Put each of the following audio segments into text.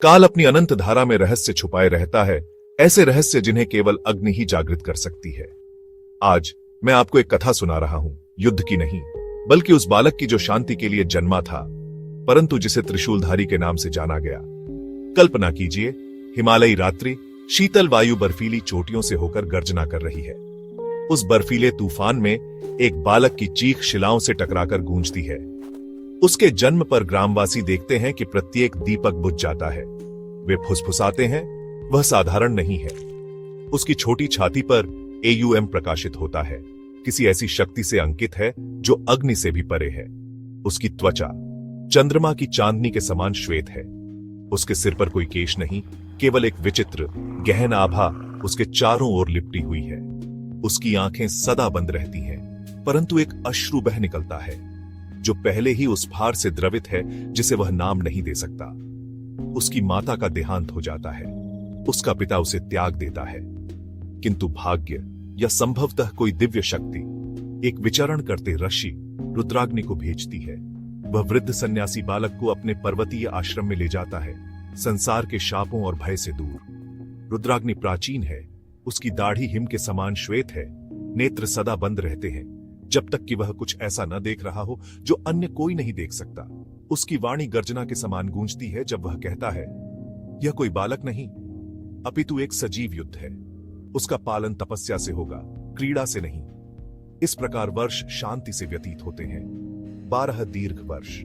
काल अपनी अनंत धारा में रहस्य छुपाए रहता है, ऐसे रहस्य जिन्हें केवल अग्नि ही जागृत कर सकती है। आज मैं आपको एक कथा सुना रहा हूं, युद्ध की नहीं, बल्कि उस बालक की जो शांति के लिए जन्मा था, परंतु जिसे त्रिशूलधारी के नाम से जाना गया। कल्पना कीजिए, हिमालयी रात्रि, शीतल वायु बर्फीली चोटियों से होकर गर्जना कर रही है। उस बर्फीले तूफान में एक बालक की चीख शिलाओं से टकराकर गूंजती है। उसके जन्म पर ग्रामवासी देखते हैं कि प्रत्येक दीपक बुझ जाता है। वे फुसफुसाते हैं, वह साधारण नहीं है। उसकी छोटी छाती पर AUM प्रकाशित होता है, किसी ऐसी शक्ति से अंकित है जो अग्नि से भी परे है। उसकी त्वचा चंद्रमा की चांदनी के समान श्वेत है। उसके सिर पर कोई केश नहीं, केवल एक विचित्र गहन आभा उसके चारों ओर लिपटी हुई है। उसकी आंखें सदा बंद रहती हैं, परंतु एक अश्रु बह निकलता है, जो पहले ही उस भार से द्रवित है जिसे वह नाम नहीं दे सकता। उसकी माता का देहांत हो जाता है, उसका पिता उसे त्याग देता है, किंतु भाग्य या संभवतः कोई दिव्य शक्ति एक विचरण करते ऋषि रुद्राग्नि को भेजती है। वह वृद्ध सन्यासी बालक को अपने पर्वतीय आश्रम में ले जाता है, संसार के शापों और भय से दूर। रुद्राग्नि प्राचीन है, उसकी दाढ़ी हिम के समान श्वेत है, नेत्र सदा बंद रहते हैं, जब तक कि वह कुछ ऐसा न देख रहा हो जो अन्य कोई नहीं देख सकता। उसकी वाणी गर्जना के समान गूंजती है जब वह कहता है, यह कोई बालक नहीं, अपितु एक सजीव युद्ध है। उसका पालन तपस्या से होगा, क्रीड़ा से नहीं। इस प्रकार वर्ष शांति से व्यतीत होते हैं, 12 दीर्घ वर्ष।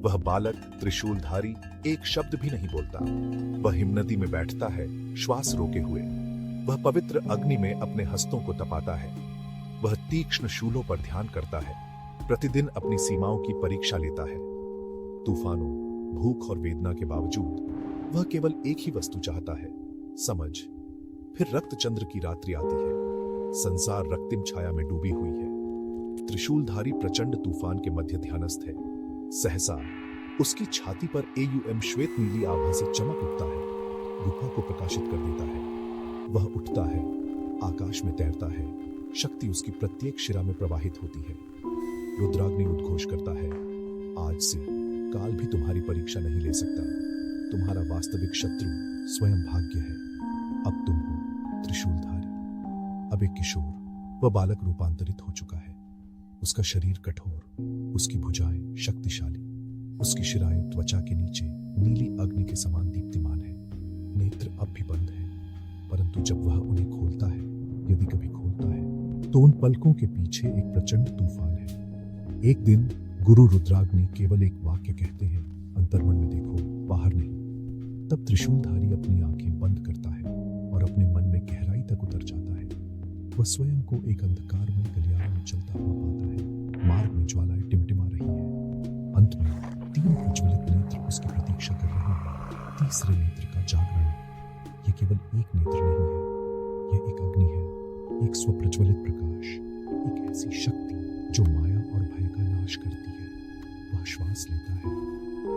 वह बालक त्रिशूलधारी एक शब्द भी नहीं बोलता। वह हिमनदी में बैठता है, श्वास रोके हुए। वह पवित्र अग्नि में अपने हस्तों को तपाता है। वह तीक्ष्ण शूलों पर ध्यान करता है, प्रतिदिन अपनी सीमाओं की परीक्षा लेता है। तूफानों, भूख और वेदना के बावजूद वह केवल एक ही वस्तु चाहता है, समझ। फिर रक्त चंद्र की रात्रि आती है, संसार रक्तिम छाया में डूबी हुई है। त्रिशूलधारी प्रचंड तूफान के मध्य ध्यानस्थ है। सहसा उसकी छाती पर AUM श्वेत नीली आभा से चमक उठता है, गुफा को प्रकाशित कर देता है। वह उठता है, आकाश में तैरता है, शक्ति उसकी प्रत्येक शिरा में प्रवाहित होती है। रुद्राग्नि उद्घोष करता है, आज से काल भी तुम्हारी परीक्षा नहीं ले सकता। तुम्हारा वास्तविक शत्रु स्वयं भाग्य है। अब तुम हो त्रिशूलधारी। अब एक किशोर, वह बालक रूपांतरित हो चुका है। उसका शरीर कठोर, उसकी भुजाएं शक्तिशाली, उसकी शिराएं त्वचा के नीचे नीली अग्नि के समान दीप्तिमान है। नेत्र अब भी बंद है, परंतु जब वह उन्हें खोलता है, यदि कभी खोलता है, तो उन पलकों के पीछे एक प्रचंड तूफान है। एक दिन गुरु रुद्राग्नि केवल एक वाक्य कहते हैं, अंतर्मन में देखो, बाहर नहीं। तब त्रिशूलधारी अपनी आंखें बंद करता है और अपने मन में गहराई तक उतर जाता है। वह स्वयं को एक अंधकारमय गलियारे में चलता हुआ पाता है। मार्ग में ज्वालाएं टिमटिमा रही हैं। अंत में 3 प्रज्वलित नेत्र उसकी प्रतीक्षा कर रहे हैं। तीसरे नेत्र का जागरण। यह केवल एक नेत्र नहीं है, यह एक अग्नि है, एक स्वप्रज्वलित प्रकाश, एक ऐसी शक्ति जो माया और भय का नाश करती है। वह श्वास लेता है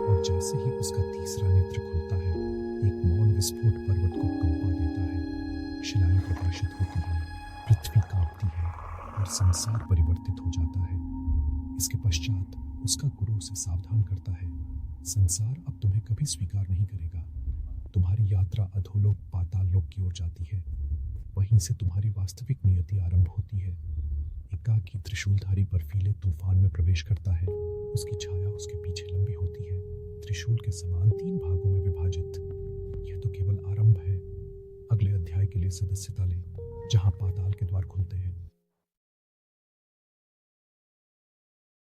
और जैसे ही उसका तीसरा नेत्र खुलता है, एक मौन विस्फोट पर्वत को कंपा देता है। शिलाएं प्रकाशित होती हैं, पृथ्वी कांपती है और संसार परिवर्तित हो जाता है। इसके पश्चात उसका गुरु उसे सावधान करता है, संसार अब तुम्हें कभी स्वीकार नहीं करेगा। तुम्हारी यात्रा अधोलोक पाताल लोक की ओर जाती है, वहीं से तुम्हारी वास्तविक नियति आरंभ होती है। एकाकी त्रिशूलधारी बर्फीले तूफान में प्रवेश करता है। उसकी छाया उसके पीछे लंबी होती है, त्रिशूल के समान 3 भागों में विभाजित। यह तो केवल आरंभ है। अगले अध्याय के लिए सदस्यता लें, जहां पाताल के द्वार खुलते हैं।